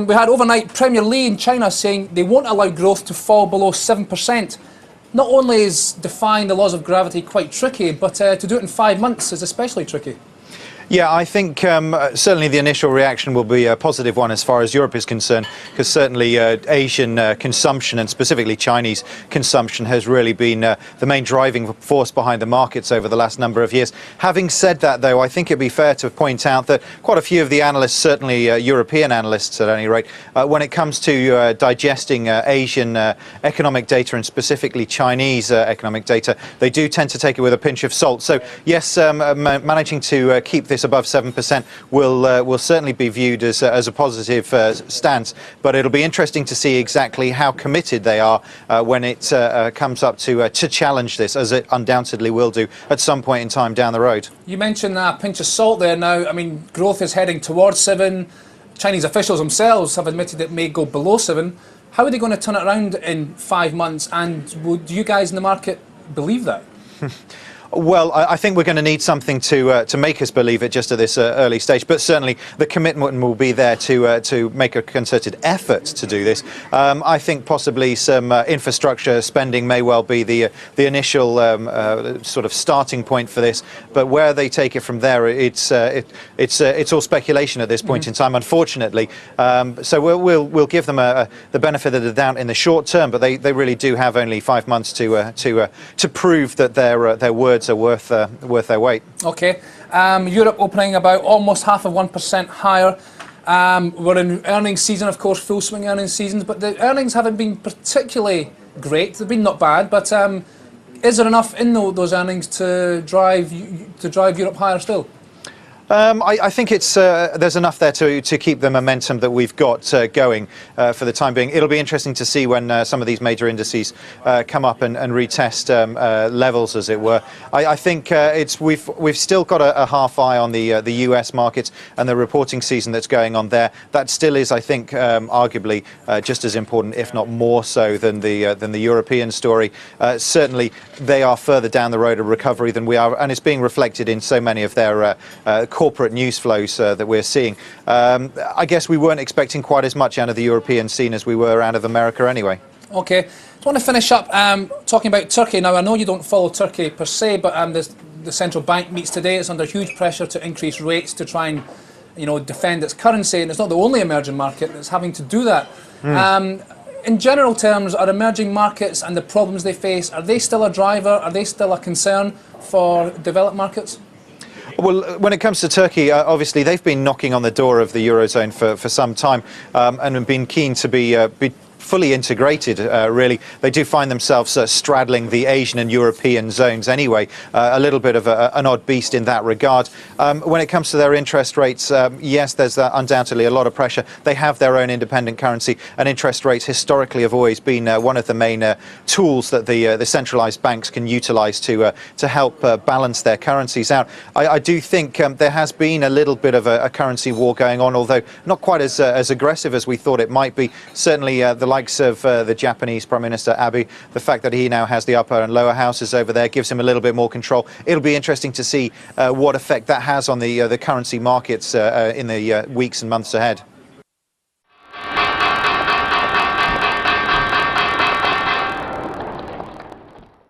we had overnight Premier League in China saying they won't allow growth to fall below 7%. Not only is defying the laws of gravity quite tricky, but to do it in 5 months is especially tricky. Yeah, I think certainly the initial reaction will be a positive one as far as Europe is concerned, because certainly Asian consumption and specifically Chinese consumption has really been the main driving force behind the markets over the last number of years. Having said that, though, I think it'd be fair to point out that quite a few of the analysts, certainly European analysts at any rate, when it comes to digesting Asian economic data and specifically Chinese economic data, they do tend to take it with a pinch of salt. So yes, managing to keep this above 7% will certainly be viewed as a positive stance, but it'll be interesting to see exactly how committed they are when it comes up to challenge this, as it undoubtedly will do at some point in time down the road. You mentioned a pinch of salt there now. I mean, growth is heading towards 7. Chinese officials themselves have admitted it may go below 7. How are they going to turn it around in 5 months, and would you guys in the market believe that? Well, I think we're going to need something to make us believe it just at this early stage. But certainly the commitment will be there to make a concerted effort to do this. I think possibly some infrastructure spending may well be the initial sort of starting point for this. But where they take it from there, it's all speculation at this point in time, unfortunately. So we'll give them the benefit of the doubt in the short term. But they really do have only 5 months to prove that their words are worth their weight. Okay. Europe opening about almost half of 1% higher. We're in earnings season, of course, full swing earnings seasons, but the earnings haven't been particularly great. They've been not bad, but is there enough in those earnings to drive Europe higher still? I think there's enough there to keep the momentum that we've got going for the time being. It'll be interesting to see when some of these major indices come up and retest levels, as it were. I think we've still got a half eye on the US markets and the reporting season that's going on there. That still is, I think, arguably just as important, if not more so, than the European story. Certainly, they are further down the road of recovery than we are, and it's being reflected in so many of their corporate news flows that we're seeing. I guess we weren't expecting quite as much out of the European scene as we were out of America anyway. Okay. I want to finish up talking about Turkey. Now, I know you don't follow Turkey per se, but the central bank meets today. It's under huge pressure to increase rates to try and defend its currency, and it's not the only emerging market that's having to do that. In general terms, are emerging markets and the problems they face, are they still a driver? Are they still a concern for developed markets? Well, when it comes to Turkey, obviously they've been knocking on the door of the Eurozone for some time and have been keen to be fully integrated, really. They do find themselves straddling the Asian and European zones anyway, a little bit of an odd beast in that regard. When it comes to their interest rates, yes, there's undoubtedly a lot of pressure. They have their own independent currency, and interest rates historically have always been one of the main tools that the centralized banks can utilize to help balance their currencies out. I do think there has been a little bit of a currency war going on, although not quite as aggressive as we thought it might be. Certainly the likes of the Japanese Prime Minister Abe, the fact that he now has the upper and lower houses over there gives him a little bit more control. It'll be interesting to see what effect that has on the currency markets in the weeks and months ahead.